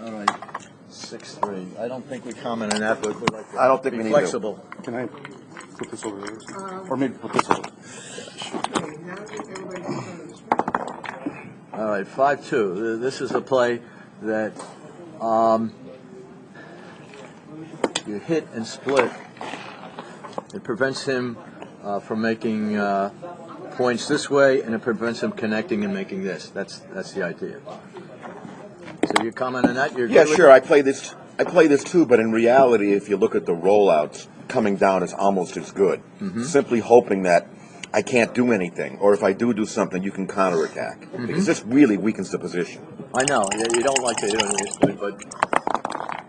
All right, 6-3. I don't think we comment on that, but we'd like to I don't think be we need flexible. Can I put this over there? Or maybe put this over. All right, 5-2. This is a play that you hit and split. It prevents him from making points this way, and it prevents him connecting and making this. That's the idea. So you comment on that? You're Yeah, good with sure. it? I play this too, but in reality, if you look at the rollouts, coming down is almost as good. Simply hoping that I can't do anything, or if I do something, you can counterattack. Because this really weakens the position. I know. You don't like to hit on this point, but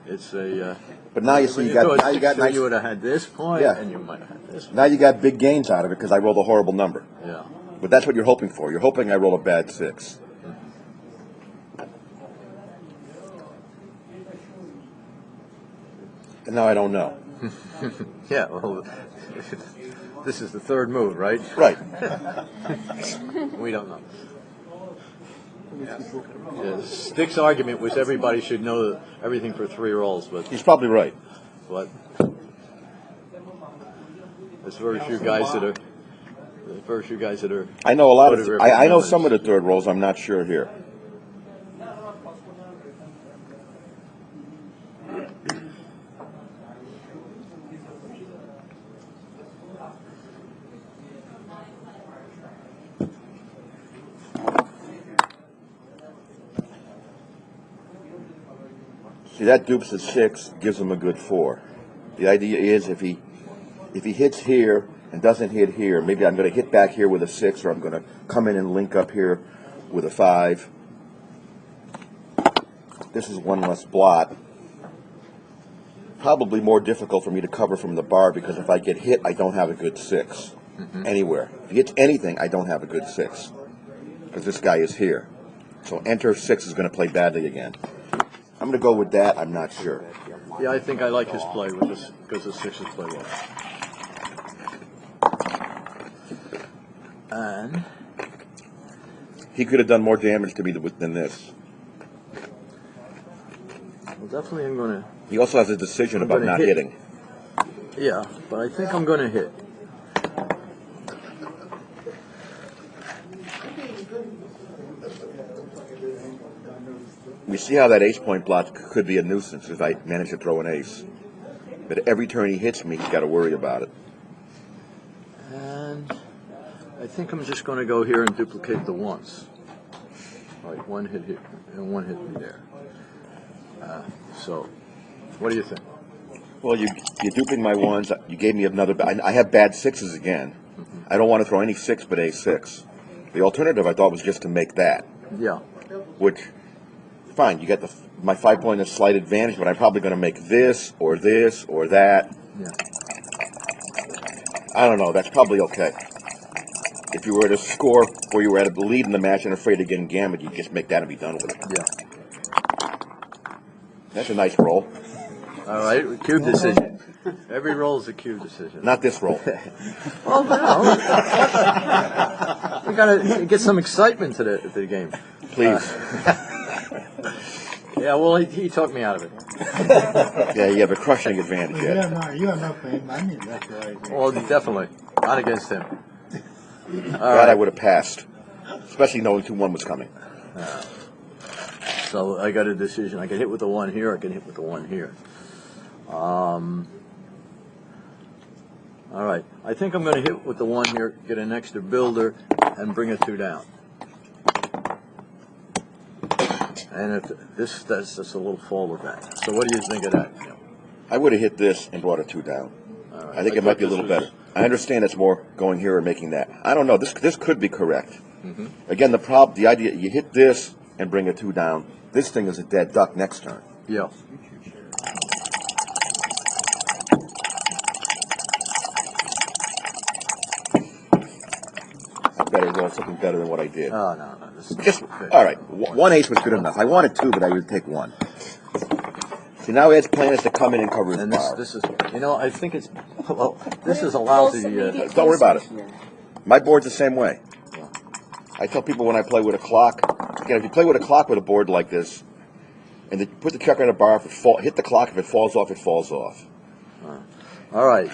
it's a. But now you see, you got nice. You would have had this point, Yeah. and you might have had this. Now you got big gains out of it because I rolled a horrible number. Yeah. But that's what you're hoping for. You're hoping I roll a bad 6. And now I don't know. Yeah. Well, this is the third move, right? Right. We don't know. Yeah, Stick's argument was everybody should know everything for 3 rolls, but He's probably right. there's very few guys that are. I know a lot of. Photographing I know numbers. some of the third rolls. I'm not sure here. See, that dupes a 6, gives him a good 4. The idea is if he hits here and doesn't hit here, maybe I'm going to hit back here with a 6, or I'm going to come in and link up here with a 5. This is one less blot. Probably more difficult for me to cover from the bar because if I get hit, I don't have a good 6 anywhere. If he hits anything, I don't have a good 6 because this guy is here. So enter 6 is going to play badly again. I'm going to go with that. I'm not sure. Yeah, I think I like his play with this because the 6s play well. And He could have done more damage to me than this. well, definitely I'm going to. He also has a decision about not hitting. Yeah, but I think I'm going to hit. We see how that ace point blot could be a nuisance if I manage to throw an ace. But every turn he hits me, he's got to worry about it. And I think I'm just going to go here and duplicate the ones. All right, one hit here and one hit me there. So, what do you think? Well, you're duping my ones. You gave me another. I have bad 6s again. I don't want to throw any 6 but a6. The alternative I thought was just to make that. Yeah. Which, fine, you get my 5-point is slight advantage, but I'm probably going to make this or that. Yeah. I don't know. That's probably okay. If you were to score where you were at a lead in the match and afraid of getting gammoned, you just make that and be done with it. Yeah. That's a nice roll. All right, cube decision. Every roll is a cube decision. Not this roll. Well, no. We gotta get some excitement to the game. Please. Yeah, well, he talked me out of it. Yeah, you have a crushing advantage. You Yet. are not paying money, that's right. Well, definitely not against him. Glad I would have passed, especially knowing 2-1 was coming. So I got a decision. I can hit with the 1 here. I can hit with the 1 here. All right. I think I'm going to hit with the 1 here, get an extra builder, and bring a 2 down. And if that's just a little fall with that. So what do you think of that? I would have hit this and brought a 2 down. All right. I think it might be a little better. I understand it's more going here or making that. I don't know. This could be correct. Again, the idea, you hit this and bring a 2 down. This thing is a dead duck next turn. Yeah. I better roll something better than what I did. Oh, no. This is Just, all right, 1 ace was good enough. I wanted 2, but I would take 1. See, now Ed's plan is to come in and cover his And bar. this is, I think it's, well, this is a lousy. Don't worry about it. My board's the same way. I tell people when I play with a clock, again, if you play with a clock with a board like this, And then put the checker on the bar. If it hit the clock. If it falls off, it falls off. All right.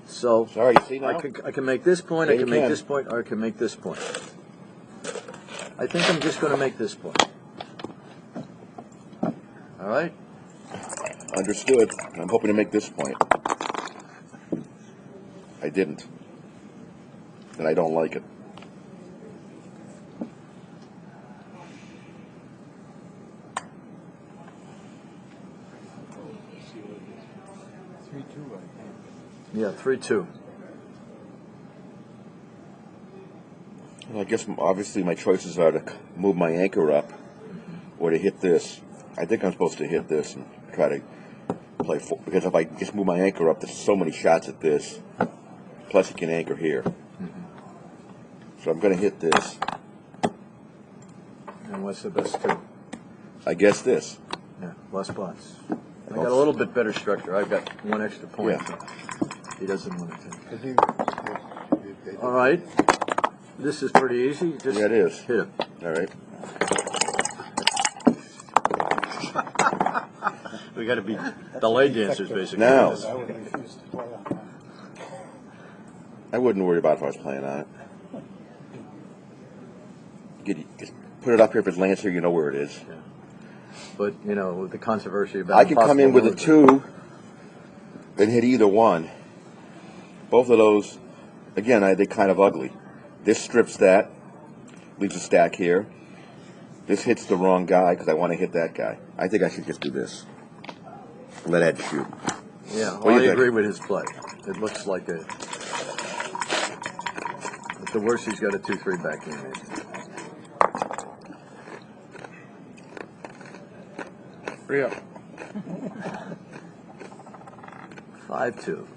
So Sorry, you see now? I can make this point, Yeah, I can you make can. this point, or I can make this point. I think I'm just going to make this point. All right? Understood. I'm hoping to make this point. I didn't. And I don't like it. Yeah, 3-2. Well, I guess obviously my choices are to move my anchor up or to hit this. I think I'm supposed to hit this and try to play four, because if I just move my anchor up, there's so many shots at this. Plus, you can anchor here. So I'm going to hit this. And what's the best two? I guess this. Yeah, less spots. I got a little bit better structure. I've got one extra point. Yeah. He doesn't want it to. All right. This is pretty easy. Just Yeah, it is. hit it. All right. We got to be delayed dancers, basically. Now, I wouldn't worry about if I was playing on it. Just put it up here. If it lands here, you know where it is. Yeah. But, you know, with the controversy about I can come in with a impossible 2 and hit either one. Both of those, again, they're kind of ugly. This strips that, leaves a stack here. This hits the wrong guy because I want to hit that guy. I think I should just do this. Let Ed shoot. Yeah, What well, do you I think? agree with his play. It looks like a. At the worst, he's got a 2-3 back in it. Hurry up. 5-2.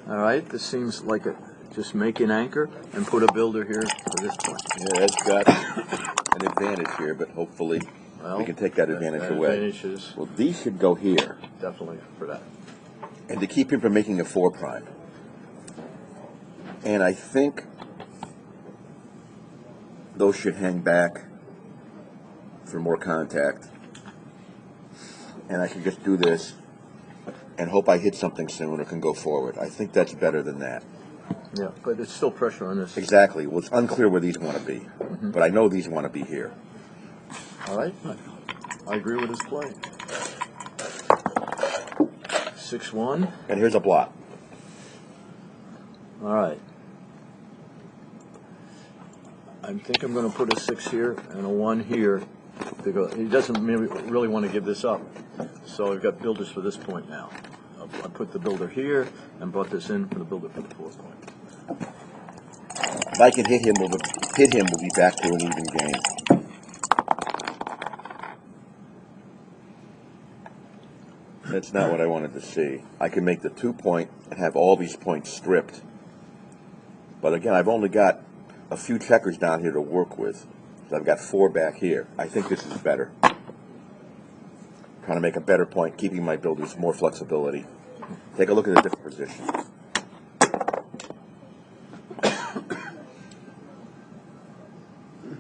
All right, this seems like a just make an anchor and put a builder here for this point. Yeah, Ed's got an advantage here, but hopefully Well, we can take that advantage that away. advantage is Well, these should go here. definitely for that. And to keep him from making a 4 prime. And I think those should hang back for more contact. And I can just do this and hope I hit something soon or can go forward. I think that's better than that. Yeah, but it's still pressure on this. Exactly. Well, it's unclear where these want to be. But I know these want to be here. All right, I agree with his play. 6-1. And here's a blot. All right. I think I'm going to put a 6 here and a 1 here. To go. He doesn't really want to give this up. So I've got builders for this point now. I put the builder here and brought this in for the builder for the 4th point. If I can hit him, we'll be back to an even game. That's not what I wanted to see. I can make the 2 point and have all these points stripped. But again, I've only got a few checkers down here to work with. So I've got 4 back here. I think this is better. Trying to make a better point, keeping my builders more flexibility. Take a look at the different positions.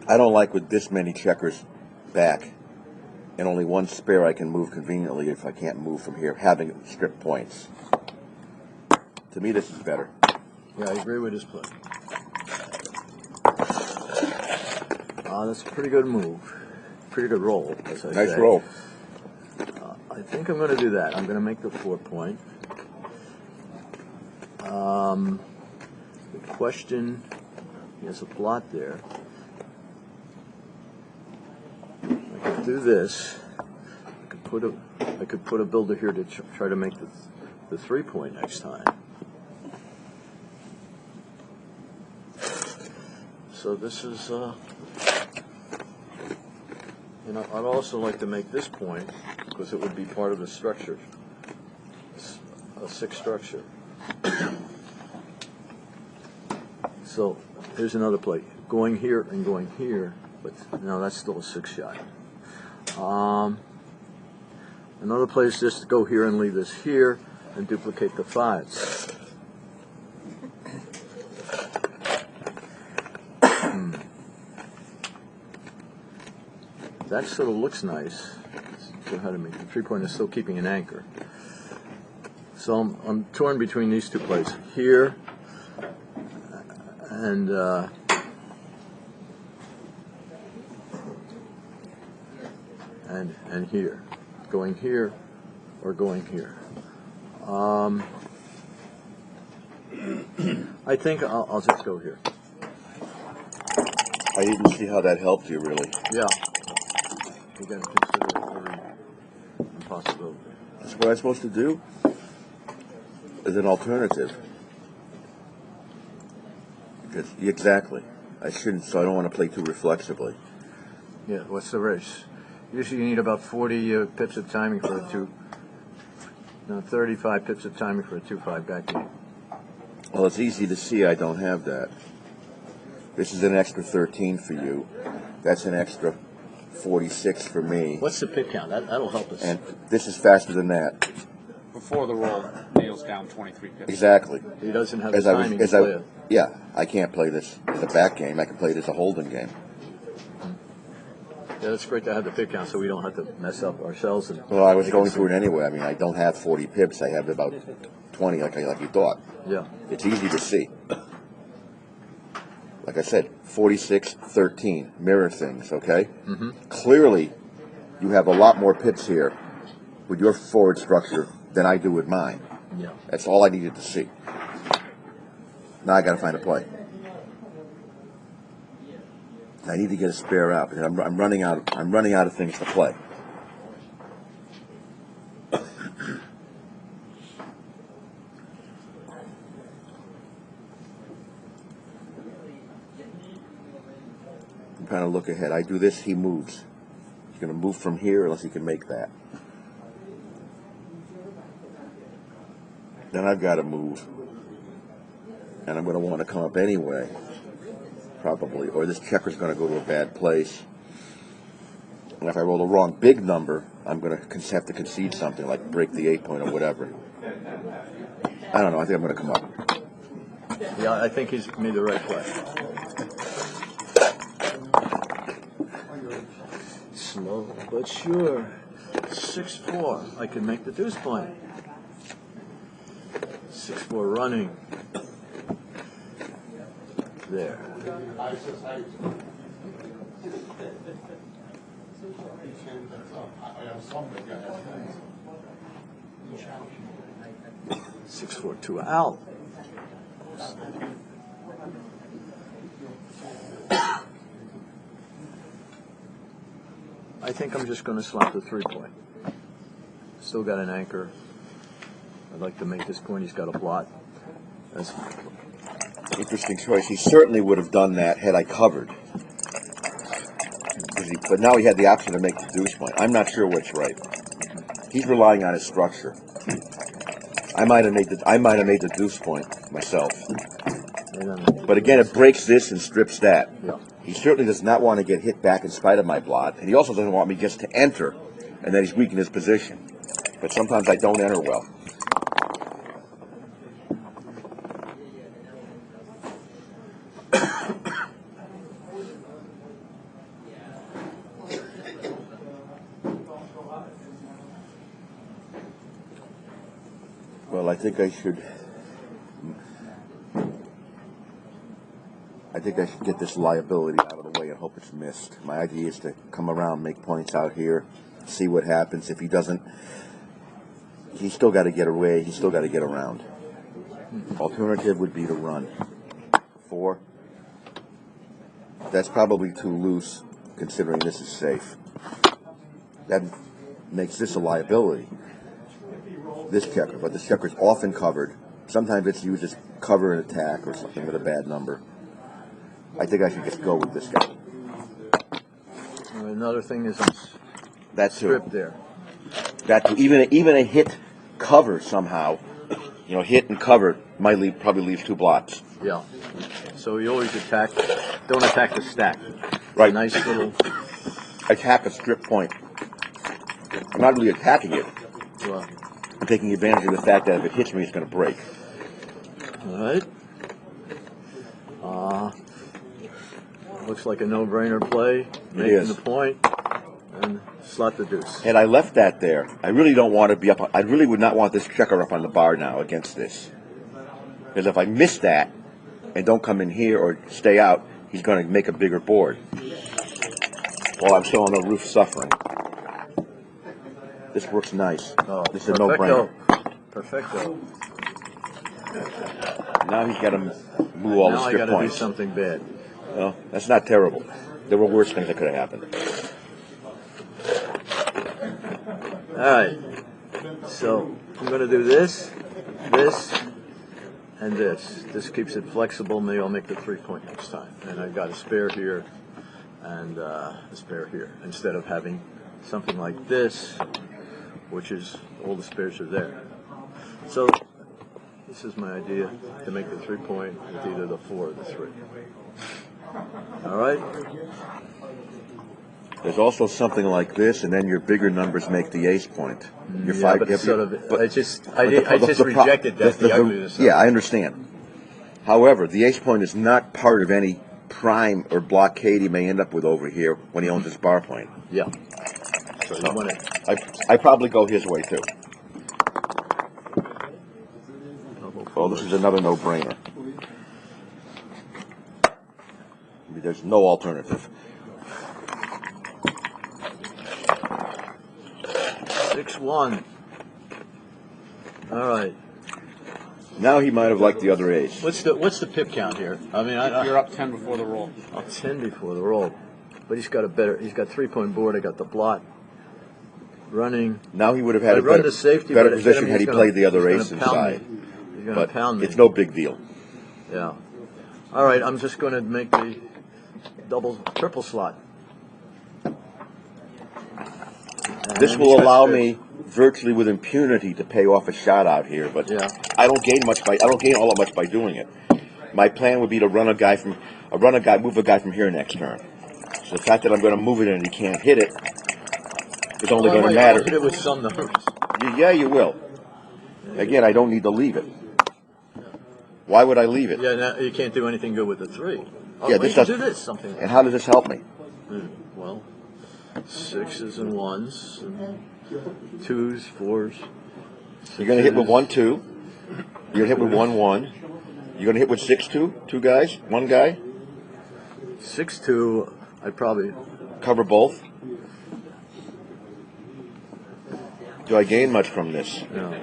I don't like with this many checkers back and only 1 spare I can move conveniently if I can't move from here, having stripped points. To me, this is better. Yeah, I agree with his play. That's a pretty good move. Pretty good roll, as I say. Nice roll. I think I'm going to do that. I'm going to make the 4 point. The question, he has a blot there. I could do this. I could put a builder here to try to make the 3 point next time. So this is, I'd also like to make this point because it would be part of the structure, a 6 structure. So here's another play, going here and going here, but no, that's still a 6 shot. Another play is just to go here and leave this here and duplicate the 5s. That sort of looks nice. ahead of me. The 3-point is still keeping an anchor. So I'm torn between these two plays here and here, going here or going here. I think I'll just go here. I didn't see how that helped you, really. Yeah. You got to consider every possibility. That's what I'm supposed to do? As an alternative. Because, exactly. I shouldn't, so I don't want to play too reflexively. Yeah, what's the race? Usually you need about 40 pips of timing for a 35 pips of timing for a 2-5 back game. Well, it's easy to see I don't have that. This is an extra 13 for you. That's an extra 46 for me. What's the pip count? That'll help us. And this is faster than that. Before the roll, Neil's down 23 pips. Exactly. He doesn't have the timing to play it. Yeah, I can't play this as a back game. I can play it as a holding game. Yeah, it's great to have the pip count so we don't have to mess up ourselves. Well, I was going through it anyway. I mean, I don't have 40 pips. I have about 20, like you thought. Yeah. It's easy to see. Like I said, 46, 13, mirror things, okay? Mm-hmm. Clearly, you have a lot more pips here with your forward structure than I do with mine. Yeah. That's all I needed to see. Now I got to find a play. I need to get a spare out because I'm running out. I'm running out of things to play. I'm trying to look ahead. I do this, he moves. He's going to move from here unless he can make that. Then I've got to move. And I'm going to want to come up anyway, probably. Or this checker's going to go to a bad place. And if I roll the wrong big number, I'm going to have to concede something, like break the 8-point or whatever. I don't know. I think I'm going to come up. Yeah, I think he's made the right play. Slow but sure. 6-4. I can make the deuce point. 6-4 running. There. Six, 4, 2 out. I think I'm just going to slap the 3-point. Still got an anchor. I'd like to make this point. He's got a blot. That's Interesting choice. He certainly would have done that had I covered. But now he had the option to make the deuce point. I'm not sure which right. He's relying on his structure. I might have made the deuce point myself. But again, it breaks this and strips that. Yeah. He certainly does not want to get hit back in spite of my blot, and he also doesn't want me just to enter, and then he's weak in his position. But sometimes I don't enter well. Well, I think I should get this liability out of the way and hope it's missed. My idea is to come around, make points out here, see what happens. If he doesn't, he's still got to get away. He's still got to get around. Alternative would be to run. 4. That's probably too loose, considering this is safe. That makes this a liability. This checker, but this checker is often covered. Sometimes it's used as cover and attack or something with a bad number. I think I should just go with this guy. Another thing is That's strip there. That too. Even a hit cover somehow, hit and cover might probably leave 2 blots. Yeah. So you always attack. Don't attack the stack. Right. Nice little. Attack a strip point. I'm not really attacking it. Well, I'm taking advantage of the fact that if it hits me, it's going to break. all right. Looks like a no-brainer play. Making is. the point. and slot the deuce. Had I left that there, I really don't want to be up. I really would not want this checker up on the bar now against this. Because if I miss that and don't come in here or stay out, he's going to make a bigger board. While I'm still on the roof suffering. This works nice. Oh, this is a no-brainer. Perfecto. Now he's got to move all the Now I strip got to do points. something bad. Well, that's not terrible. There were worse things that could have happened. All right. So I'm going to do this, and this. This keeps it flexible. Maybe I'll make the 3-point next time. And I've got a spare here and a spare here, instead of having something like this, which is all the spares are there. So this is my idea, to make the 3-point with either the 4 or the 3. All right. There's also something like this, and then your bigger numbers make the ace point. Your Yeah, but it's sort of. I just rejected that. The ugliness. Yeah, I understand. However, the ace point is not part of any prime or blockade he may end up with over here when he owns his bar point. Yeah. So you want it. I probably go his way too. Oh, this is another no-brainer. There's no alternative. 6-1. All right. Now he might have liked the other ace. What's the pip count here? I mean, You're up 10 before the roll. 10 before the roll, but he's got 3-point board. I got the blot running. Now he would have had I a run better, the safety, better but position had he played the other ace he's gonna inside. pound me. He's going But to pound me. it's no big deal. Yeah. All right. I'm just going to make the triple slot. This And will he's got allow spades. me virtually with impunity to pay off a shot out here, but Yeah. I don't gain all that much by doing it. My plan would be to move a guy from here next turn. So the fact that I'm going to move it and he can't hit it is only going to I'll matter. hit it with some numbers. Yeah, you will. Again, I don't need to leave it. Why would I leave it? Yeah, now you can't do anything good with the 3. Oh, Yeah, we this can does- do this something. And how does this help me? Well, 6s and 1s, and 2s, 4s. You're going to hit with 6s. 1-2. You're going to hit with 1-1. You're going to hit with 6-2. 2 guys. 1 guy. 6-2. I probably. Cover both. Do I gain much from this? No.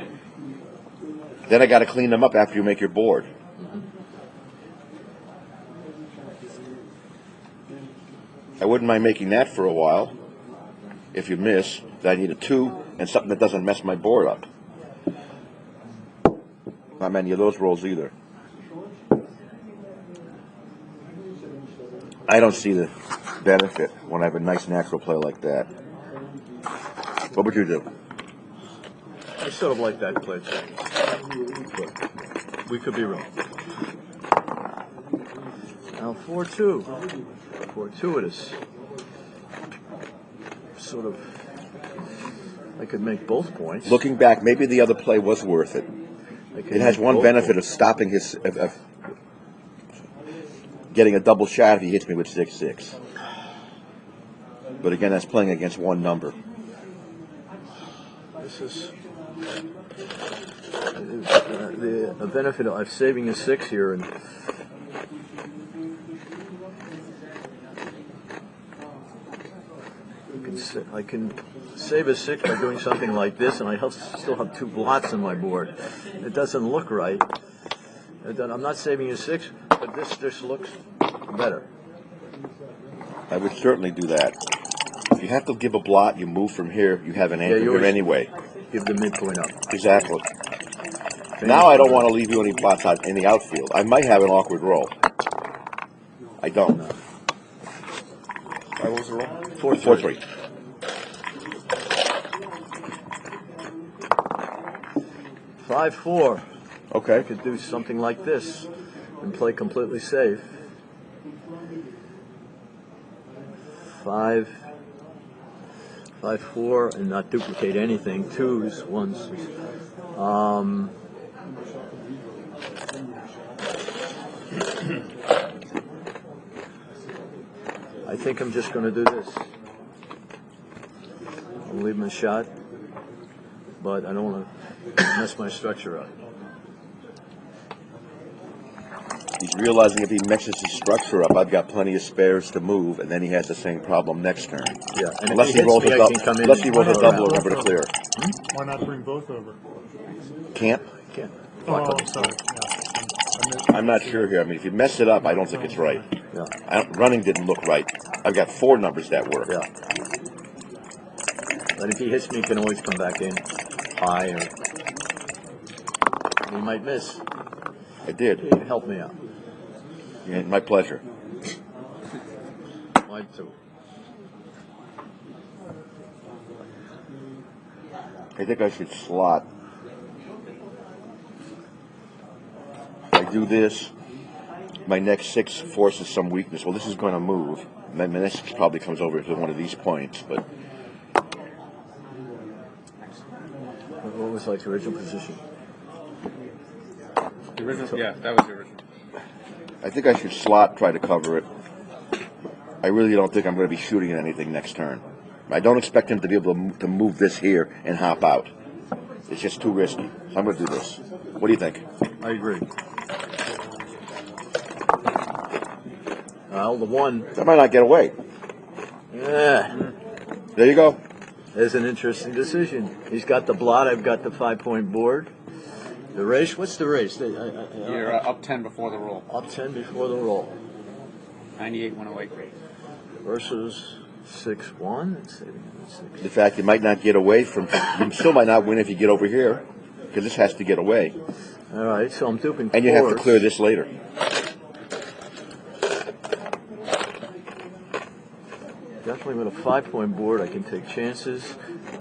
Then I got to clean them up after you make your board. I wouldn't mind making that for a while. If you miss, then I need a 2 and something that doesn't mess my board up. Not many of those rolls either. I don't see the benefit when I have a nice natural play like that. What would you do? I sort of like that play too. But we could be wrong. Now 4-2. 4-2 it is. Sort of. I could make both points. Looking back, maybe the other play was worth it. It has one benefit of stopping of getting a double shot if he hits me with 6-6. But again, that's playing against one number. This is the benefit of saving a 6 here, and I can save a 6 by doing something like this, and I still have 2 blots on my board. It doesn't look right. I'm not saving a 6, but this just looks better. I would certainly do that. If you have to give a blot, you move from here, you have an anchor here anyway. Give the midpoint up. Exactly. Now I don't want to leave you any blots out in the outfield. I might have an awkward roll. I don't. What was the roll? 4-3. 5-4. I Okay. could do something like this and play completely safe. 5-4 and not duplicate anything. 2s, 1s. I think I'm just going to do this. to leave him a shot, but I don't want to mess my structure up. He's realizing if he messes his structure up, I've got plenty of spares to move, and then he has the same problem next turn. Yeah, and Unless if he he rolls hits a me, I double, can come in. unless he rolls a and double or around. number to clear. Why not bring both over? Can't. Can't. Oh, sorry. Yeah. I'm not sure here. I mean, if you mess it up, I don't think it's right. Yeah, Running didn't look right. I've got 4 numbers that work. yeah. But if he hits me, he can always come back in high, or he might miss. I did. He help me out. Yeah, my pleasure. Mine too. I think I should slot. If I do this, my next 6 forces some weakness. Well, this is going to move. My next 6 probably comes over to one of these points, but What was like the original position? The original, yeah, that was the original. I think I should slot, try to cover it. I really don't think I'm going to be shooting at anything next turn. I don't expect him to be able to move this here and hop out. It's just too risky. So I'm going to do this. What do you think? I agree. Well, the one, That might not get away. yeah, There you go. is an interesting decision. He's got the blot, I've got the 5-point board. The race, what's the race? You're up 10 before the roll. Up 10 before the roll 98, 108. versus 6-1. Let's see, The fact you might not get away from, you still might not win if you get over here, because this has to get away. All right, so I'm duping And you have to fours. clear this later. Definitely with a 5-point board, I can take chances.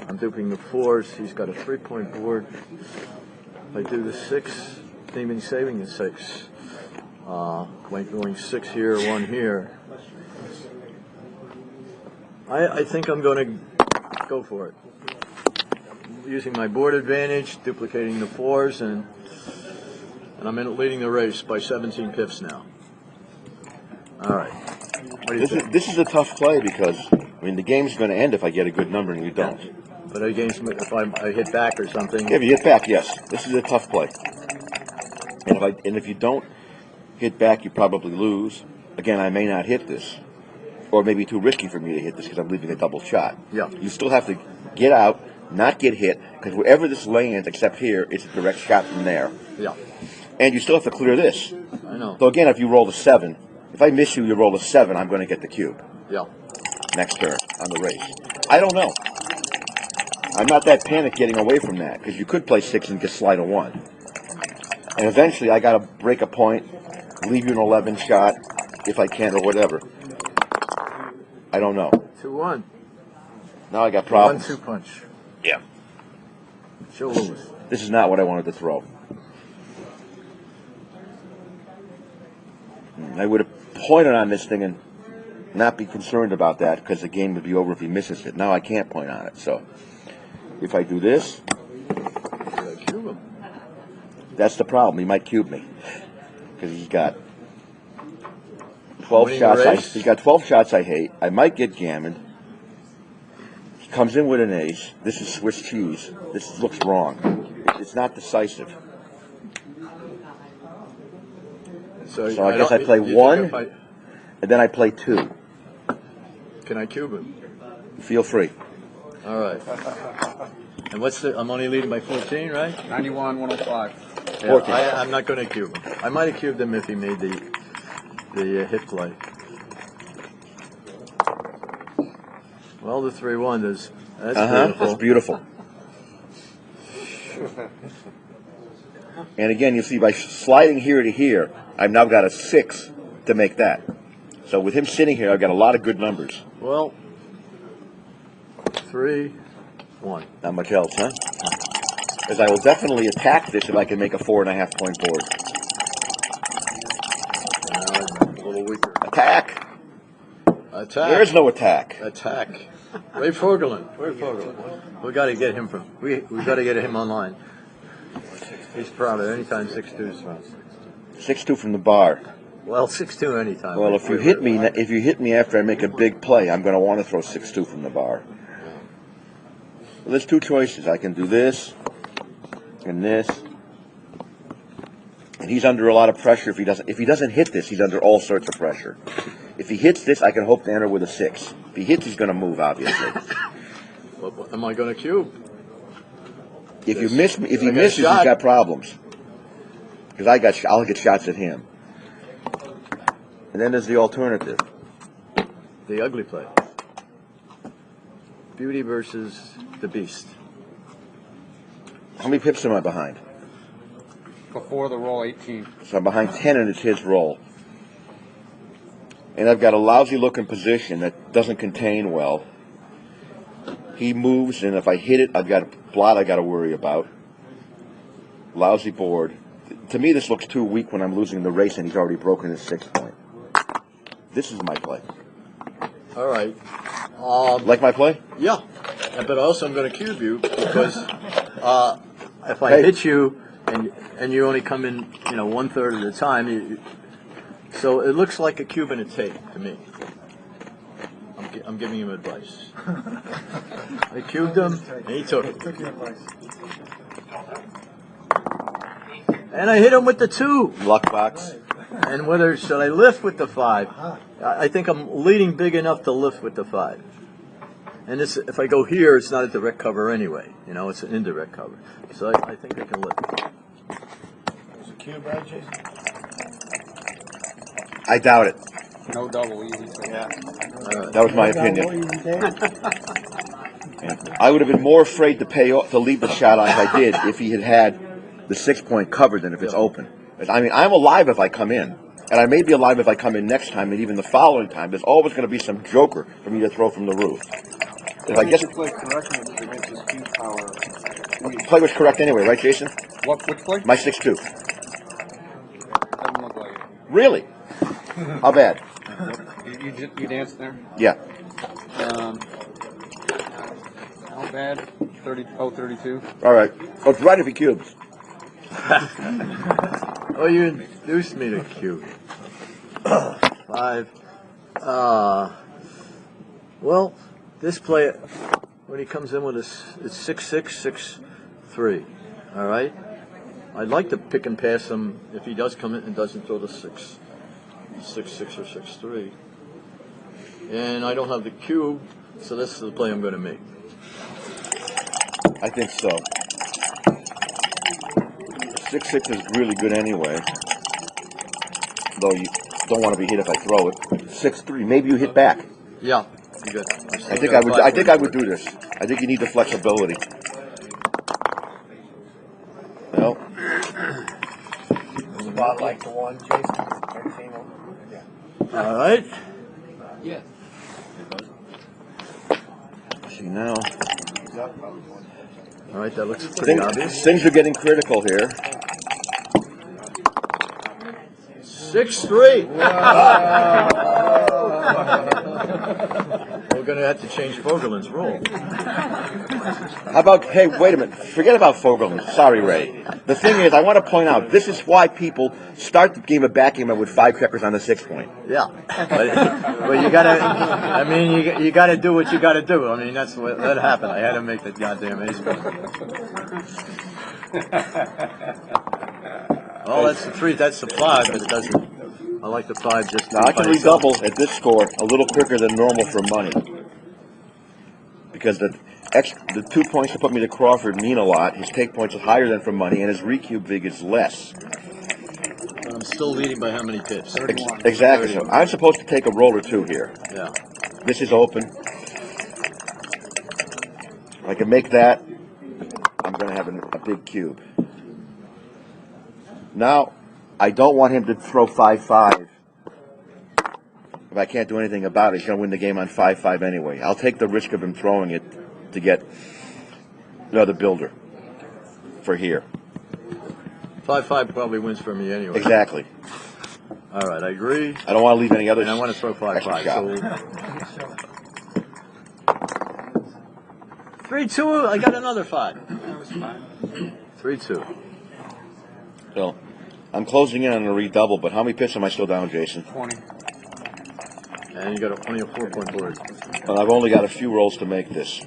I'm duping the 4s. He's got a 3-point board. If I do the 6, even saving the 6. Going 6 here, 1 here. I think I'm going to go for it. Using my board advantage, duplicating the 4s, and I'm leading the race by 17 pips now. All right. What do you think? This is a tough play because, I mean, the game's going to end if I get a good number and you don't. But if I hit back or something, Yeah, if you hit back, yes. This is a tough play. And if you don't hit back, you probably lose. Again, I may not hit this. Or maybe too risky for me to hit this because I'm leaving a double shot. Yeah. You still have to get out, not get hit, because wherever this lands, except here, it's a direct shot from there. yeah, And you still have to clear this. I know. So again, if you roll a 7, if I miss you, you roll a 7, I'm going to get the cube Yeah. next turn on the race. I don't know. I'm not that panicked getting away from that, because you could play 6 and just slide a 1. And eventually, I got to break a point, leave you an 11 shot, if I can, or whatever. I don't know. 2-1. Now I got problems. 1-2 punch. Yeah. She'll lose. This is not what I wanted to throw. I would have pointed on this thing and not be concerned about that because the game would be over if he misses it. Now I can't point on it. So if I do this, Cube him. that's the problem. He might cube me because he's got 12 Winning shots. the race? He's got 12 shots I hate. I might get gammoned. He comes in with an ace. This is Swiss cheese. This looks wrong. It's not decisive. So I guess I play you think 1, if and then I play 2. Can I cube him? Feel free. All right. And I'm only leading by 14, right? 91, 105. Yeah, 14. I'm not going to cube him. I might have cubed him if he made the hit play. Well, the 3-1 is that's That's beautiful. And again, you see, by sliding here to here, I've now got a 6 to make that. So with him sitting here, I've got a lot of good numbers. Well, 3-1. Not much else, huh? Because I will definitely attack this if I can make a 4.5 point board. A little weaker. Attack! Attack. There is no attack. Attack. Ray Fogelin. We got to get him we got to get him online. He's proud of anytime 6-2 is fine. 6-2 from the bar. Well, 6-2 anytime. Well, if you hit me after I make a big play, I'm going to want to throw 6-2 from the bar. Well, there's two choices. I can do this and this. And he's under a lot of pressure if he doesn't. If he doesn't hit this, he's under all sorts of pressure. If he hits this, I can hope to enter with a 6. If he hits, he's going to move, obviously. What am I going to cube? If you miss, if he I got misses, he's shot. got problems. Because I'll get shots at him. And then there's the alternative. The ugly play. Beauty versus the beast. How many pips am I behind? Before the roll, 18. So I'm behind 10, and it's his roll. And I've got a lousy looking position that doesn't contain well. He moves, and if I hit it, I've got a blot I got to worry about. Lousy board. To me, this looks too weak when I'm losing the race, and he's already broken his 6 point. This is my play. All right. Like my play? Yeah. But also I'm going to cube you because if I Hey. hit you and you only come in, 1/3 of the time, so it looks like a cube and a tape to me. I'm giving him advice. I cubed him and he took it. And I hit him with the 2. Luck box. And whether should I lift with the 5? I think I'm leading big enough to lift with the 5. And this, if I go here, it's not a direct cover anyway. It's an indirect cover. So I think I can lift. Is it cube, right, Jason? I doubt it. No double, easy. Yeah. That was my opinion. I would have been more afraid to leave the shot as I did if he had the 6 point covered than if it's open. I mean, I'm alive if I come in. And I may be alive if I come in next time and even the following time. There's always going to be some joker for me to throw from the roof. If I guess play correctly against his speed power. play was correct anyway, right, Jason? Which play? My 6-2. Doesn't look like it. Really? How bad? You danced there? Yeah. How bad? 32. All right. Oh, it's right if he cubes. Oh, you induced me to cube. 5. Well, this play, when he comes in with it's 6-6, 6-3. All right? I'd like to pick and pass him if he does come in and doesn't throw the 6-6 or 6-3. And I don't have the cube, so this is the play I'm going to make. I think so. 6-6 is really good anyway. Though you don't want to be hit if I throw it. 6-3. Maybe you hit back. Yeah, you good. I think I would do this. I think you need the flexibility. Well, Spotlight to 1, Jason. All right. see now. All right, that looks pretty obvious. Things are getting critical here. 6-3. We're going to have to change Fogerland's rule. How about, hey, wait a minute. Forget about Fogelman. Sorry, Ray. The thing is, I want to point out, this is why people start the game of backgammon with 5 checkers on the 6 point. Yeah, but you gotta. I mean, you gotta do what you gotta do. I mean, that's what that happened. I had to make that goddamn ace. Oh, that's the 3. That's the 5, but it doesn't. I like the 5 just. Now, I can redouble at this score a little quicker than normal for money. Because the 2 points to put me to Crawford mean a lot. His take points are higher than for money, and his recube vig is less. But I'm still leading by how many pips? Exactly. So I'm supposed to take a roll or 2 here. Yeah. This is open. I can make that. I'm going to have a big cube. Now, I don't want him to throw 5-5. If I can't do anything about it, he's going to win the game on 5-5 anyway. I'll take the risk of him throwing it to get another builder for here. 5-5 probably wins for me anyway. Exactly. All right, I agree. I don't want to leave any other. And I want to throw 5-5. So 3-2. I got another 5. That was 3-2. So, I'm closing in on a redouble, but how many pips am I still down, Jason? 20. And you got only a 4-point board. Well, I've only got a few rolls to make this.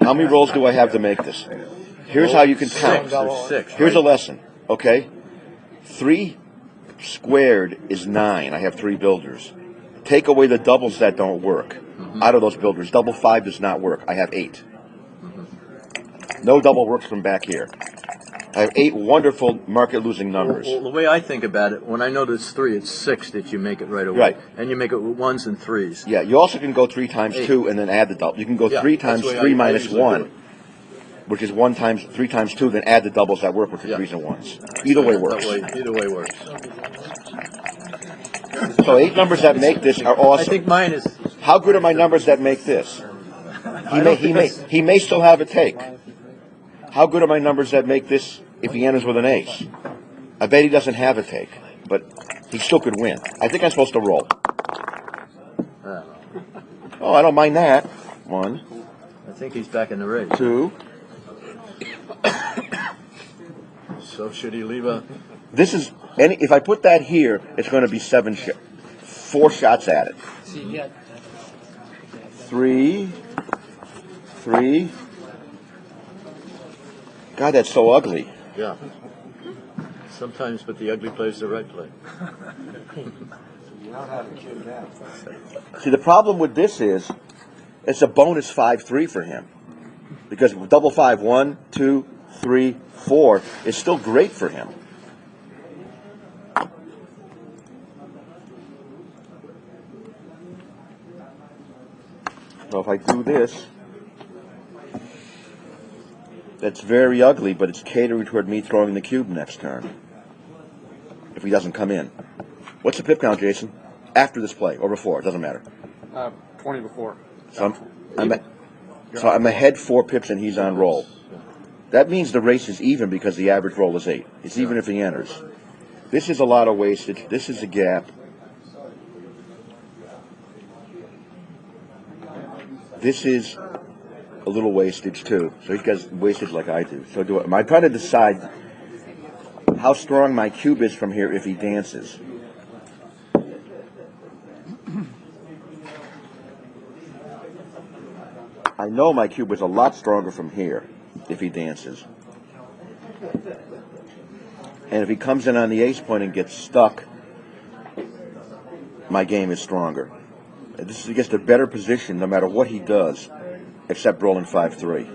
How many rolls do I have to make this? Here's how you can count. There's 6. Here's right? a lesson, okay? 3 squared is 9. I have 3 builders. Take away the doubles that don't work out of those builders. Double 5 does not work. I have 8. No double works from back here. I have 8 wonderful market-losing numbers. Well, the way I think about it, when I know there's 3, it's 6 that you make it right away. Right. And you make it with 1s and 3s. Yeah, you also can go 3 times 2 and then add the double. You can go 3 times 3 minus 1, which is 1 times 3 times 2, then add the doubles that work with the 3s and 1s. Either way works. Either way works. So 8 numbers that make this are awesome. I think mine is. How good are my numbers that make this? He may still have a take. How good are my numbers that make this if he enters with an ace? I bet he doesn't have a take, but he still could win. I think I'm supposed to roll. Oh, I don't mind that. 1, I think he's back in the race. 2. So should he leave a? This is if I put that here, it's going to be 4 shots at it. 3. God, that's so ugly. Yeah. Sometimes, but the ugly plays the right play. See, the problem with this is it's a bonus 5-3 for him. Because double 5, 1, 2, 3, 4 is still great for him. So if I do this, that's very ugly, but it's catering toward me throwing the cube next turn. If he doesn't come in. What's the pip count, Jason? After this play, or before, it doesn't matter. 20 before. So I'm ahead 4 pips and he's on roll. That means the race is even because the average roll is 8. It's even if he enters. This is a lot of wastage. This is a gap. This is a little wastage too. So he gets wastage like I do. So am I trying to decide how strong my cube is from here if he dances? I know my cube is a lot stronger from here if he dances. And if he comes in on the ace point and gets stuck, my game is stronger. This is against a better position no matter what he does, except rolling 5-3.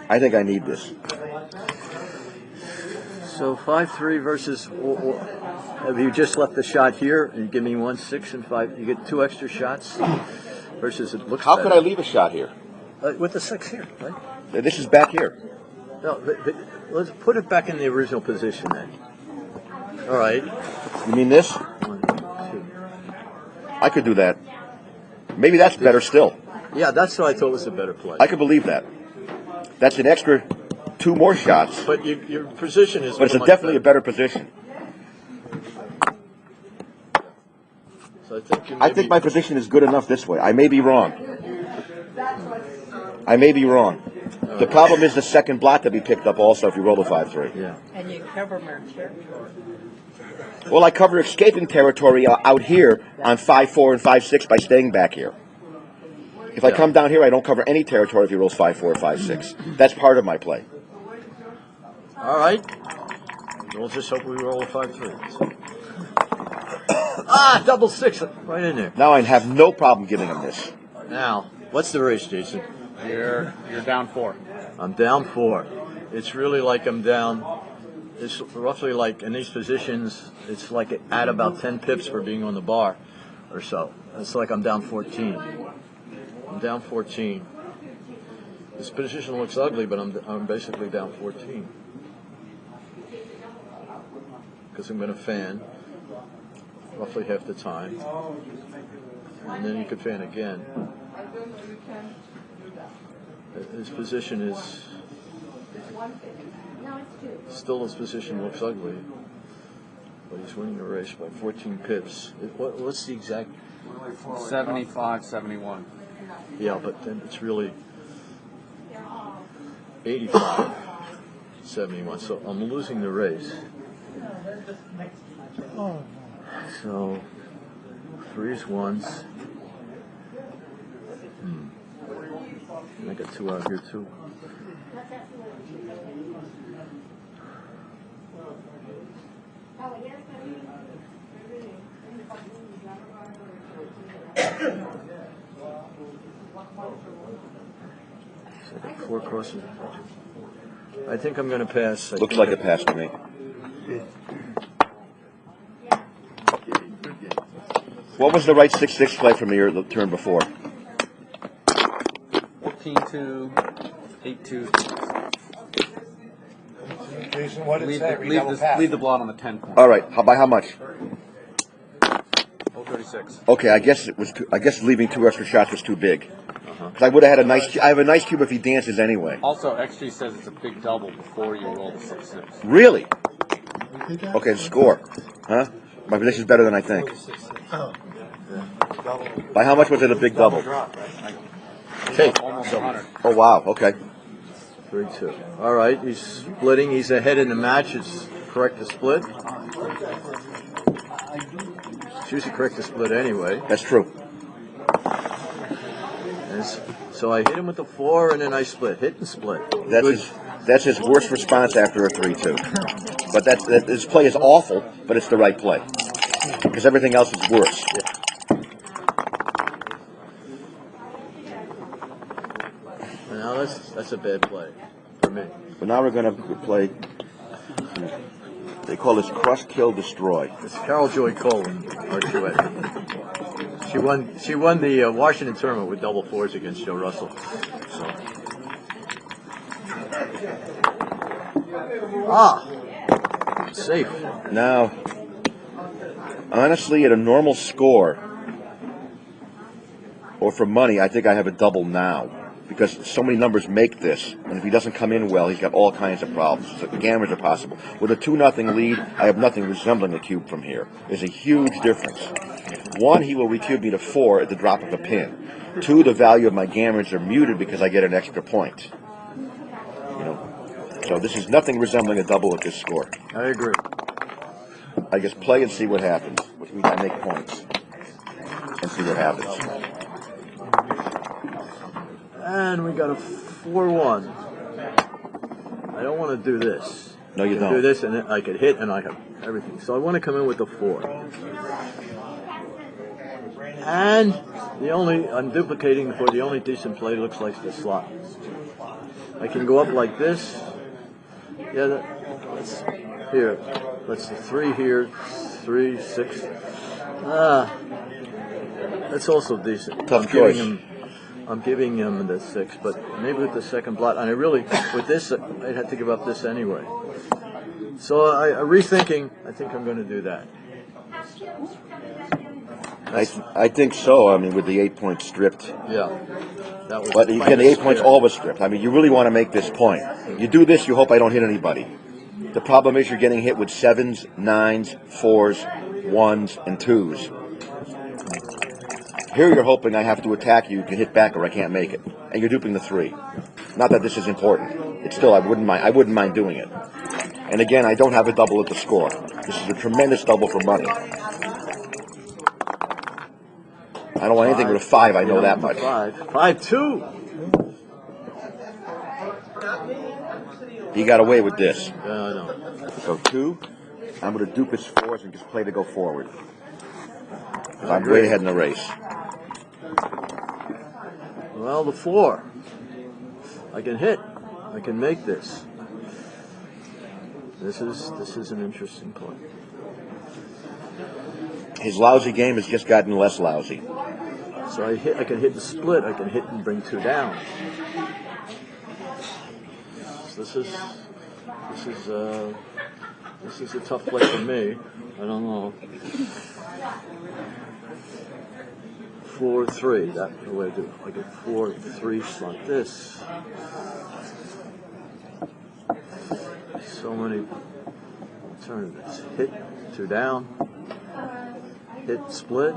I think I need this. So 5-3 versus. Have you just left the shot here and give me 1, 6, and 5? You get 2 extra shots versus it looks. How better. could I leave a shot here? With the 6 here, right? This is back here. No, but let's put it back in the original position then. All right. You mean this? 1, 2. I could do that. Maybe that's better still. Yeah, that's what I thought was a better play. I could believe that. That's an extra 2 more shots. But your position is. But it's definitely a better position. So I think my position is good enough this way. I may be wrong. The problem is the second block to be picked up also if you roll a 5-3. Yeah. And you cover more territory. Well, I cover escaping territory out here on 5-4 and 5-6 by staying back here. If I come down here, I don't cover any territory if he rolls 5-4 or 5-6. That's part of my play. All right. We'll just hope we roll a 5-3. Double 6 right in there. Now I have no problem giving him this. Now, what's the race, Jason? You're down 4. I'm down 4. It's really like I'm down. It's roughly like in these positions, it's like at about 10 pips for being on the bar or so. It's like I'm down 14. I'm down 14. This position looks ugly, but I'm basically down 14. Because I'm going to fan roughly half the time. And then you could fan again. His position is still, his position looks ugly, but he's winning the race by 14 pips. What's the exact? 75, 71. Yeah, but then it's really 85, 71. So I'm losing the race. So Threes, ones. I got two out here too. So I got four crosses. I think I'm going to pass. Looks like a pass to me. What was the right 6-6 play from the turn before? 14-2, 8-2. Jason, what did it Leave say? Redouble pass. the blot on the 10 point. All right. By how much? 036. Okay, I guess it was. I guess leaving 2 extra shots was too big. Because I would have had a nice. I have a nice cube if he dances anyway. Also, XG says it's a big double before you roll the 6-6. Really? Okay, the score. Huh? My position's better than I think. By how much was it a big double? Okay. Almost 100. Oh wow. Okay. 3-2. All right, he's splitting. He's ahead in the match. It's correct to split. It's usually correct to split anyway. That's true. So I hit him with the 4, and then I split. Hit and split. That's his worst response after a 3-2. But his play is awful, but it's the right play because everything else is worse. Now that's a bad play for me. But now we're going to play. They call this crush, kill, destroy. It's Carol Joy Cole in our duet. She won the Washington tournament with double 4s against Joe Russell. So. Safe. Now, honestly, at a normal score, or for money, I think I have a double now. Because so many numbers make this, and if he doesn't come in well, he's got all kinds of problems. So the gammers are possible. With a 2-0 lead, I have nothing resembling a cube from here. There's a huge difference. 1, he will recube me to 4 at the drop of a pin. 2, the value of my gammers are muted because I get an extra point. So this is nothing resembling a double at this score. I agree. I just play and see what happens, which means I make points and see what happens. And we got a 4-1. I don't want to do this. No, you I don't. do this, and then I could hit, and I have everything. So I want to come in with the 4. And I'm duplicating for the only decent play looks like the slot. I can go up like this. Yeah, that's the 3 here, 3, 6. That's also decent. Tough choice. I'm giving him the 6, but maybe with the second blot. And with this, I'd have to give up this anyway. So rethinking, I think I'm going to do that. I think so. I mean, with the 8 points stripped. Yeah. But again, the 8 points always stripped. I mean, you really want to make this point. You do this, you hope I don't hit anybody. The problem is you're getting hit with 7s, 9s, 4s, 1s, and 2s. Here you're hoping I have to attack you can hit back or I can't make it. And you're duping the 3. Not that this is important. It's still, I wouldn't mind doing it. And again, I don't have a double at the score. This is a tremendous double for money. I don't want anything with a 5, I know that much. 5-2. He got away with this. No. So 2, I'm going to dupe his 4s and just play to go forward. I'm way ahead in the race. Well, the 4. I can hit. I can make this. This is an interesting play. His lousy game has just gotten less lousy. So I can hit and split. I can hit and bring 2 down. This is a tough play for me. I don't know. 4-3. That's the way to do it. I get 4-3 like this. So many alternatives. Hit, 2 down. Hit, split.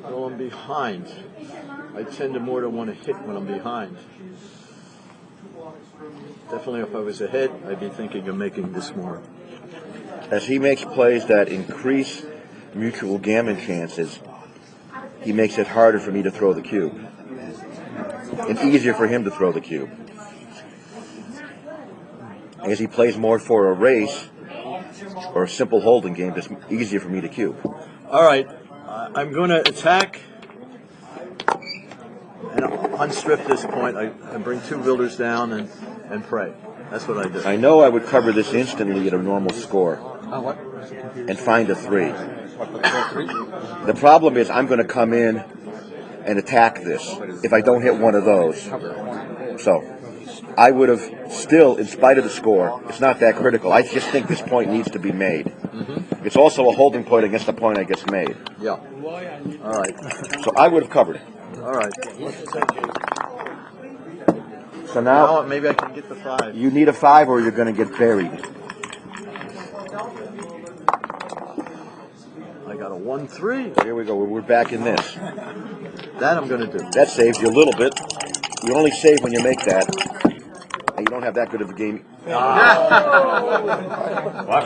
All I'm behind. I tend to more to want to hit when I'm behind. Definitely, if I was ahead, I'd be thinking of making this more. As he makes plays that increase mutual gammon chances, he makes it harder for me to throw the cube. And easier for him to throw the cube. As he plays more for a race or a simple holding game, it's easier for me to cube. All right, I'm going to attack and unstrip this point. I bring two builders down and pray. That's what I do. I know I would cover this instantly at a normal score and find a 3. The problem is I'm going to come in and attack this if I don't hit one of those. So I would have still, in spite of the score, it's not that critical. I just think this point needs to be made. Mm-hmm. It's also a holding point against the point I gets made. Yeah. All right. So I would have covered it. All right. So now maybe I can get the 5. you need a 5 or you're going to get buried. I got a 1-3. Here we go. We're back in this. That I'm going to do. That saves you a little bit. You only save when you make that. And you don't have that good of a game. Watch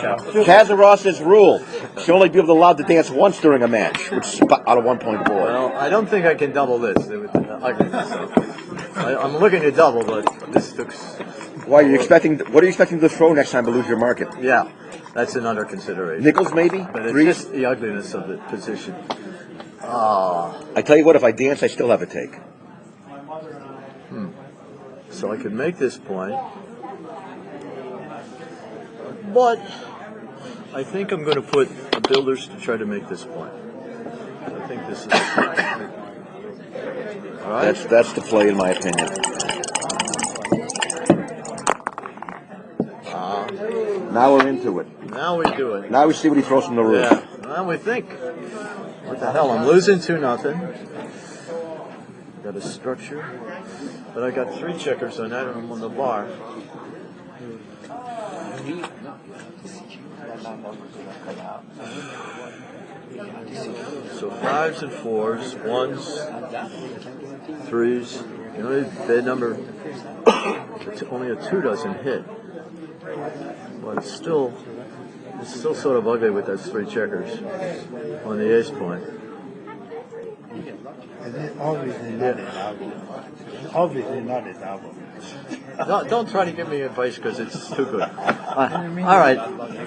out. Kazaross' rule. Should only be allowed to dance once during a match, which is out of 1.4. Well, I don't think I can double this. I'm looking to double, but this took... Why are you expecting? What are you expecting to throw next time to lose your market? Yeah, that's another consideration. Nickels, maybe? But it's Threes? just the ugliness of the position. I tell you what, if I dance, I still have a take. So I could make this point. But I think I'm going to put the builders to try to make this point. I think this is... All right? That's the play, in my opinion. Now we're into it. Now we do it. Now we see what he throws from the roof. Yeah. Now we think. What the hell? I'm losing 2-0. Got a structure. But I got 3 checkers on that and I'm on the bar. So 5s and 4s, 1s, 3s. The only bad number, only a 2 doesn't hit. But it's still sort of ugly with those 3 checkers on the ace point. It's obviously not a double. Obviously not a double. Don't try to give me advice because it's too good. All right.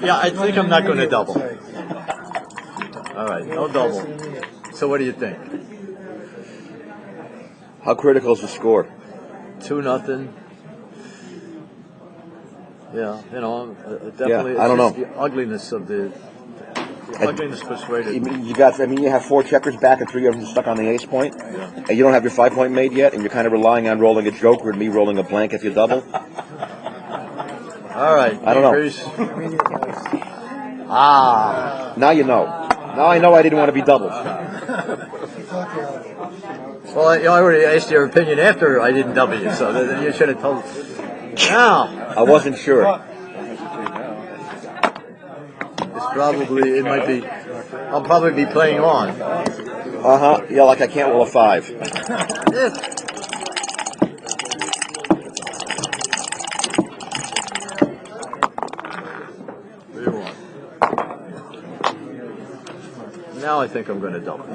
Yeah, I think I'm not going to double. All right, no double. So what do you think? How critical is the score? 2-0. Yeah, definitely. Yeah, I don't it's just know. The ugliness of the ugliness persuaded. You have 4 checkers back and 3 of them stuck on the ace point, and you don't have your 5-point made yet, and you're kind of relying on rolling a joker and me rolling a blank if you double. All right. I don't know. Now you know. Now I know I didn't want to be doubled. Well, I already asked your opinion after I didn't double you, so you should have told. Now. I wasn't sure. It might be, I'll probably be playing on. Yeah, like I can't roll a 5. Now I think I'm going to double.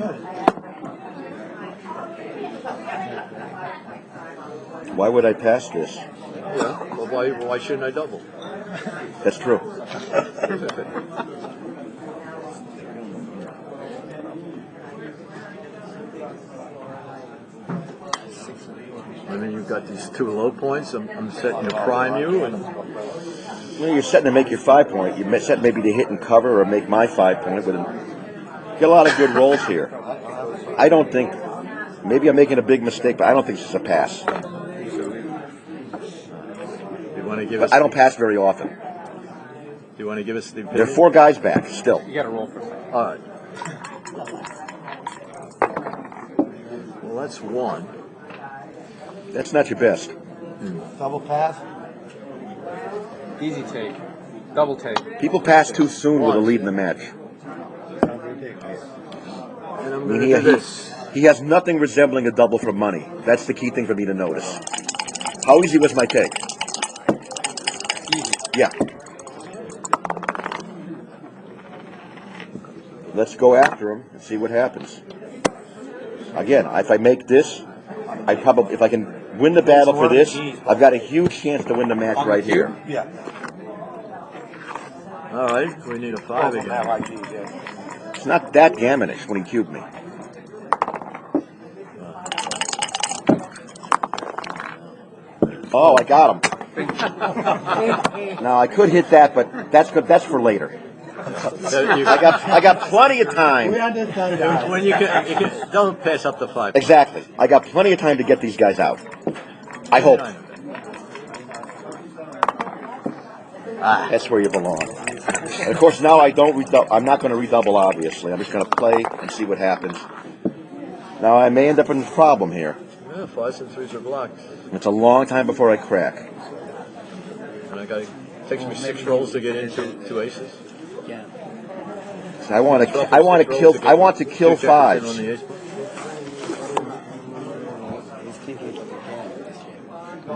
Why would I pass this? Yeah, well, why shouldn't I double? That's true. I mean, you've got these 2 low points. I'm setting to prime you, and Well, you're setting to make your 5-point. You're set maybe to hit and cover or make my 5-point. Get a lot of good rolls here. I don't think. Maybe I'm making a big mistake, but I don't think this is a pass. you want to give us. I don't pass very often. Do you want to give us the? There are 4 guys back still. You got to roll for that. All right. Well, that's 1. That's not your best. Double pass? Easy take. Double take. People pass too soon with a lead in the match. Sounds ridiculous. And I'm going to do this. He has nothing resembling a double for money. That's the key thing for me to notice. How easy was my take? Easy. Yeah. Let's go after him and see what happens. Again, if I make this, if I can win the battle for this, I've got a huge chance to win the match right here. Yeah. All right, we need a 5 again. It's not that gammonish when he cubed me. Oh, I got him. Now I could hit that, but that's good. That's for later. I got plenty of time. We understand that. When you can don't pass up the 5. Exactly. I got plenty of time to get these guys out. I hope. That's where you belong. And of course, now I'm not going to redouble. Obviously, I'm just going to play and see what happens. Now I may end up in a problem here. Yeah, 5s and 3s are blocked, It's a long time before I crack. and it takes me 6 rolls to get into 2 aces. Yeah. So I want to kill 5s.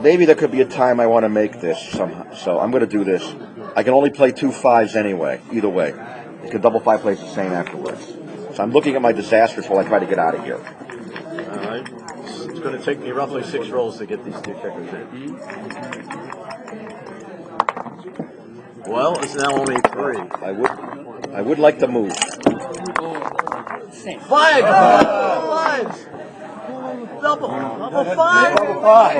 Maybe there could be a time I want to make this somehow. So I'm going to do this. I can only play 2 5s anyway. Either way, you can double 5 plays the same afterwards. So I'm looking at my disasters while I try to get out of here. All right. It's going to take me roughly 6 rolls to get these 2 checkers in. Well, it's now only 3. I would like to move. 6. 5! Fives! Double 5! Double 5!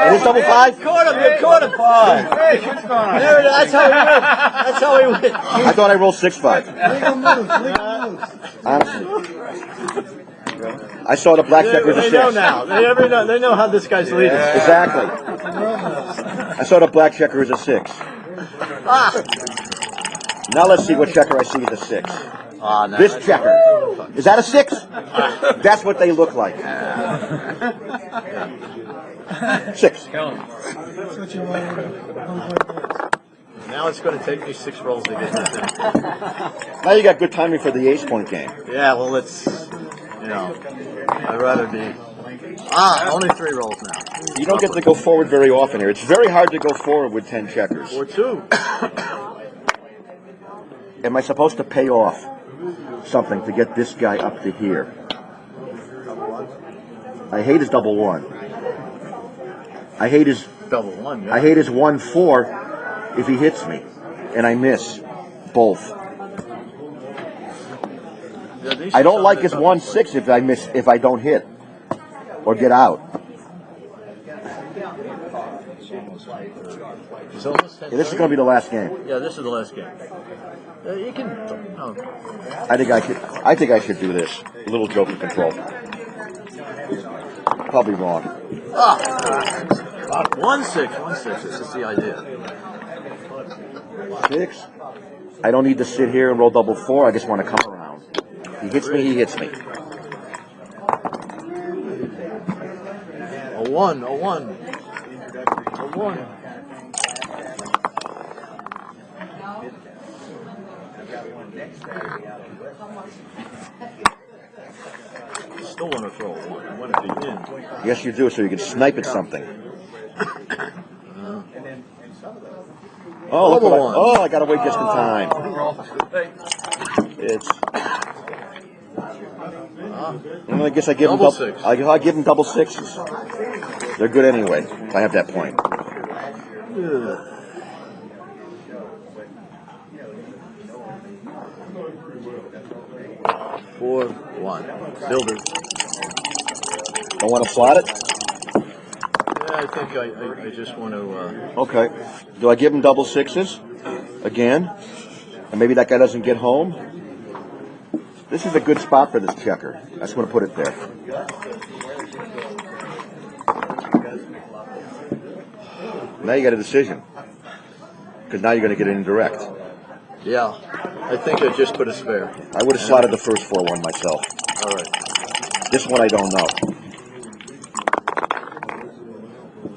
It is double 5? Caught him! You caught him! 5! There it is. That's how he wins. I thought I rolled 6-5. Legal moves. Honestly. I saw the black checkers a 6. They know now. They know how this guy's leading. Exactly. I saw the black checker as a 6. Now let's see what checker I see as a 6. No. This checker. Is that a 6? That's what they look like. 6. That's what you want to do. Now it's going to take me 6 rolls to get this in. Now you got good timing for the ace point game. Yeah, well, I'd rather be... only 3 rolls now. You don't get to go forward very often here. It's very hard to go forward with 10 checkers. Or 2. Am I supposed to pay off something to get this guy up to here? I hate his double 1. I hate his Double 1, yeah. I hate his 1-4 if he hits me, and I miss both. Yeah, I don't like his 1-6 if I don't hit or get out. This is going to be the last game. Yeah, this is the last game. You can... Oh. I think I should do this. A little joke of control. Probably wrong. 1-6. This is the idea. 6. I don't need to sit here and roll double 4. I just want to come around. He hits me, he hits me. A 1. Still want to throw a 1. I want to be in. Yes, you do, so you can snipe at something. Oh, look what I got to wait just in time. I guess I give him I give him double 6s. They're good anyway. If I have that point. Four, 1. Builder. Don't want to slot it? Yeah, I think I just want to... Okay. Do I give him double 6s? Again? And maybe that guy doesn't get home? This is a good spot for this checker. I just want to put it there. Now you got a decision. Because now you're going to get it indirect. Yeah, I think I just put a spare. I would have slotted the first 4-1 myself. All right. This one I don't know.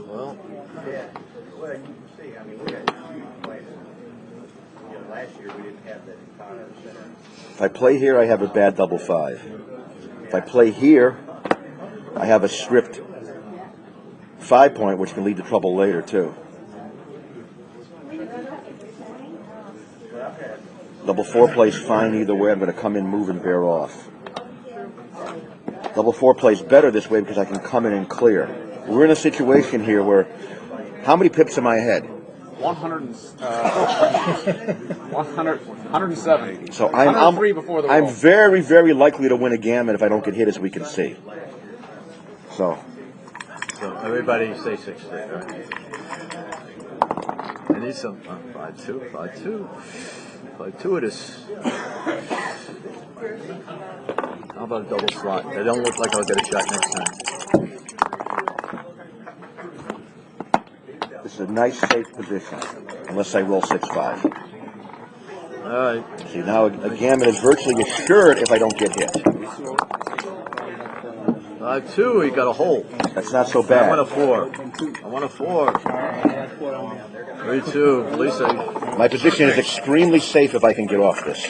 Well, if I play here, I have a bad double 5. If I play here, I have a stripped 5-point, which can lead to trouble later, too. Double 4 plays fine either way. I'm going to come in, move, and bear off. Double 4 plays better this way because I can come in and clear. We're in a situation here where, how many pips am I ahead? 107. So 103 before the roll. I'm very, very likely to win a gammon if I don't get hit, as we can see. So everybody say 6-3. Right? I need some 5-2, 5-2, 5-2 it is. How about a double slot? They don't look like I'll get a shot next time. this is a nice, safe position, unless I roll 6-5. All right. See, now a gammon is virtually assured if I don't get hit. 5-2, he got a hole. That's not so I bad. want a 4. I want a 4. 3-2. At least I. My position is extremely safe if I can get off this.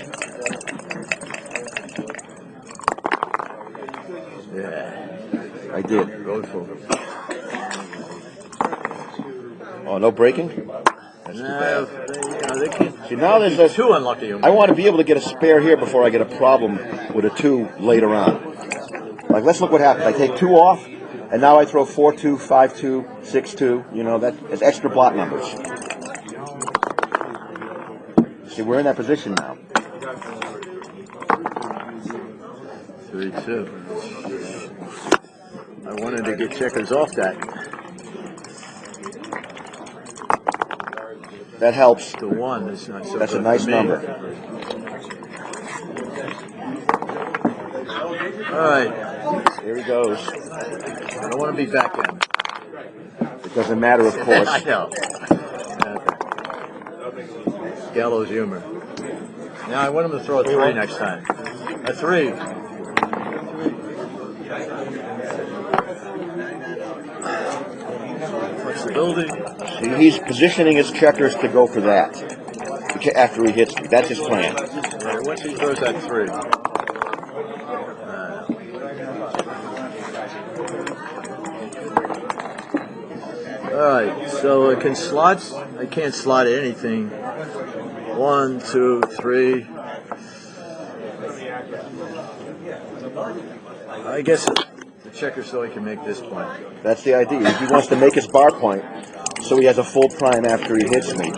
Yeah. I did. Go for it. Oh, no breaking? Nah, they can't. See, now there's a... Too unlucky. I want to be able to get a spare here before I get a problem with a 2 later on. Like, let's look what happens. I take 2 off, and now I throw 4-2, 5-2, 6-2. You know, that's extra block numbers. See, we're in that position now. 3-2. I wanted to get checkers off that. That helps. The 1 is not so That's a good nice for me. number. All right. Here he goes. I don't want to be backgammon. It doesn't matter, of course. I know. Gallows humor. Now I want him to throw a 3 next time. A 3. Flexibility. See, he's positioning his checkers to go for that after he hits me. That's his plan. Yeah, once he throws that 3. All right, so I can slots. I can't slot anything. 1, 2, 3. I guess the checker so he can make this point. That's the idea. He wants to make his bar point so he has a full prime after he hits me.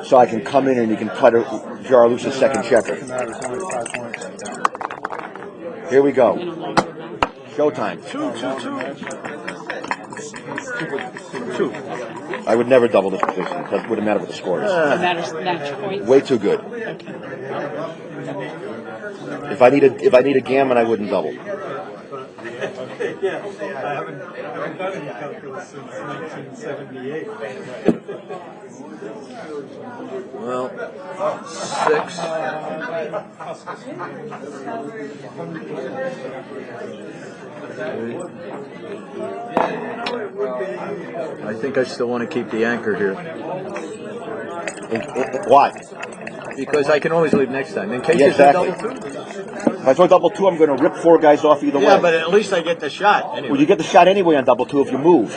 So I can come in and he can putter, jar loose a second checker. Here we go. Showtime. 2. I would never double this position. It wouldn't matter what the score is. It matters match points. Way too good. Okay. If I need a gammon, I wouldn't double. Yeah, I haven't done any calculus since 1978. Well, 6. I think I still want to keep the anchor here. Why? Because I can always leave next time. In case Yeah, it's a exactly. double 2. If I throw double 2, I'm going to rip 4 guys off either Yeah, way. but at least I get the shot anyway. Well, you get the shot anyway on double 2 if you move,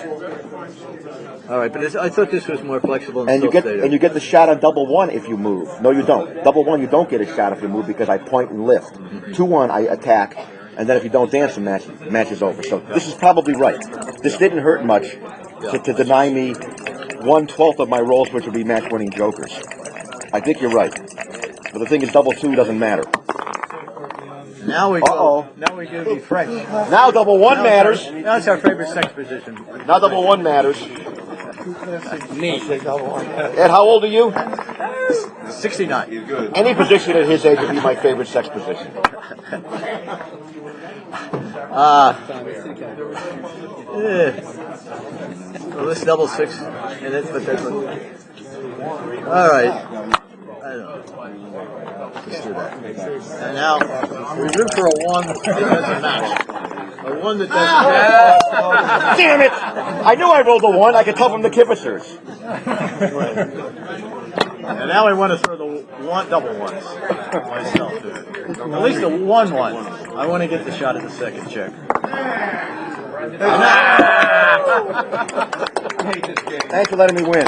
All right, but I thought this was more flexible and you still get stay there. and you get the shot on double 1 if you move. No, you don't. Double 1, you don't get a shot if you move because I point and lift. 2-1, I attack, and then if you don't dance, the match is over. So this is probably right. This didn't hurt much to deny me 1/12 of my rolls, which would be match-winning jokers. I think you're right. But the thing is, double 2 doesn't matter. Now we go. Now we go be French. Now double 1 matters. Now it's our favorite sex position. Now double 1 matters. Me. Ed, how old are you? 69. Any position at his age would be my favorite sex position. Well, this double 6, and it, but that's what. All right. I don't know. Let's do that. And now we look for a 1 that doesn't match. A 1 that doesn't. Damn it! I knew I rolled a 1. I could tell from the Kippitzers. And now I want to throw the double 1s myself. At least the 1-1. I want to get the shot at the second check. Thanks for letting me win.